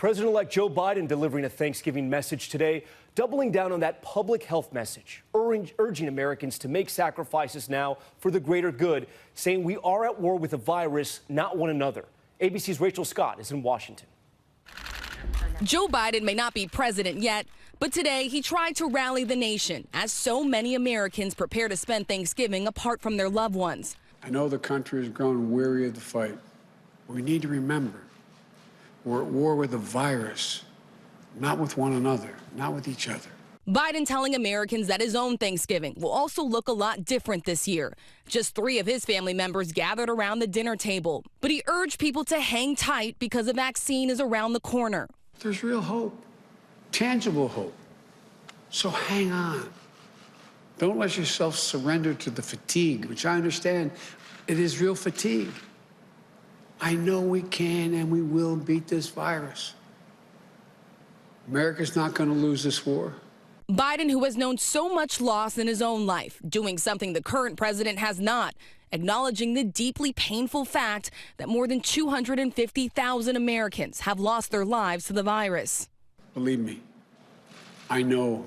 President-elect Joe Biden delivering a Thanksgiving message today, doubling down on that public health message, urging Americans to make sacrifices now for the greater good, saying we are at war with the virus, not one another. ABC's Rachel Scott is in Washington. Joe Biden may not be president yet, but today he tried to rally the nation as so many Americans prepare to spend Thanksgiving apart from their loved ones. I know the country has grown weary of the fight. We need to remember we're at war with the virus, not with one another, not with each other. Biden telling Americans that his own Thanksgiving will also look a lot different this year. Just 3 of his family members gathered around the dinner table, but he urged people to hang tight because a vaccine is around the corner. There's real hope, tangible hope. So hang on. Don't let yourself surrender to the fatigue, which I understand it is real fatigue. I know we can and we will beat this virus. America's not going to lose this war. Biden, who has known so much loss in his own life, doing something the current president has not, acknowledging the deeply painful fact that more than 250,000 Americans have lost their lives to the virus. Believe me, I know.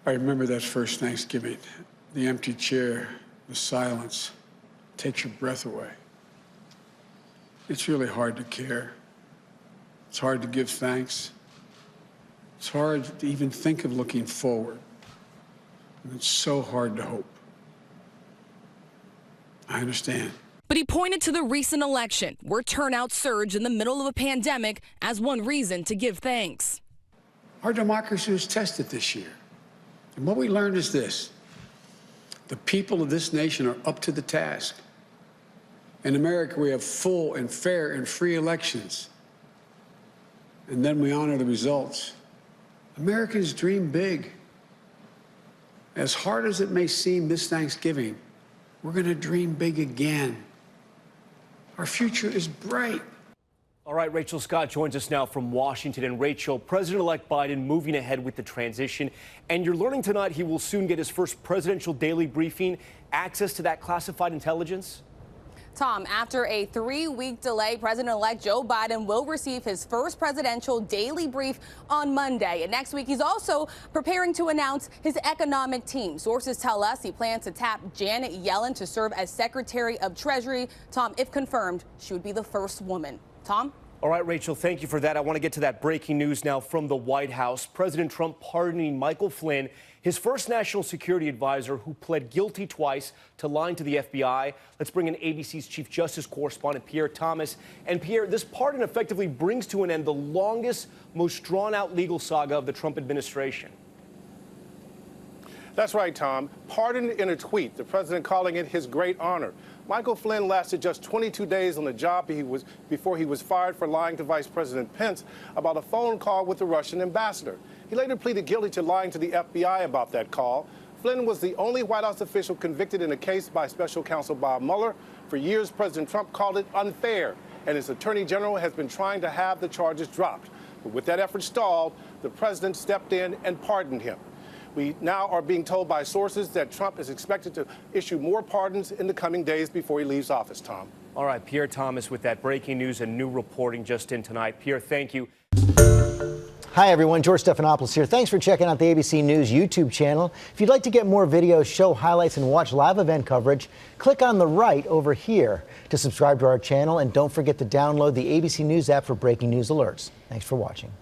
I remember that first Thanksgiving, the empty chair, the silence takes your breath away. It's really hard to care. It's hard to give thanks. It's hard to even think of looking forward. And it's so hard to hope. I understand. But he pointed to the recent election, where turnout surged in the middle of a pandemic, as one reason to give thanks. Our democracy was tested this year. And what we learned is this: the people of this nation are up to the task. In America, we have full and fair and free elections. And then we honor the results. Americans dream big. As hard as it may seem this Thanksgiving, we're going to dream big again. Our future is bright. All right, Rachel Scott joins us now from Washington. And Rachel, President-elect Biden moving ahead with the transition. And you're learning tonight he will soon get his first presidential daily briefing, access to that classified intelligence. Tom, after a 3-week delay, President-elect Joe Biden will receive his first presidential daily brief on Monday. And next week, he's also preparing to announce his economic team. Sources tell us he plans to tap Janet Yellen to serve as Secretary of Treasury. Tom, if confirmed, she would be the first woman. Tom? All right, Rachel, thank you for that. I want to get to that breaking news now from the White House. President Trump pardoning Michael Flynn, his first national security advisor who pled guilty twice to lying to the FBI. Let's bring in ABC's Chief Justice correspondent Pierre Thomas. And Pierre, this pardon effectively brings to an end the longest, most drawn-out legal saga of the Trump administration. That's right, Tom. Pardoned in a tweet, the president calling it his great honor. Michael Flynn lasted just 22 days on the job before he was fired for lying to Vice President Pence about a phone call with the Russian ambassador. He later pleaded guilty to lying to the FBI about that call. Flynn was the only White House official convicted in a case by special counsel Bob Mueller. For years, President Trump called it unfair, and his attorney general has been trying to have the charges dropped. But with that effort stalled, the president stepped in and pardoned him. We now are being told by sources that Trump is expected to issue more pardons in the coming days before he leaves office, Tom. All right, Pierre Thomas with that breaking news and new reporting just in tonight. Pierre, thank you. Hi, everyone. George Stephanopoulos here. Thanks for checking out the ABC News YouTube channel. If you'd like to get more videos, show highlights, and watch live event coverage, click on the right over here to subscribe to our channel. And don't forget to download the ABC News app for breaking news alerts. Thanks for watching.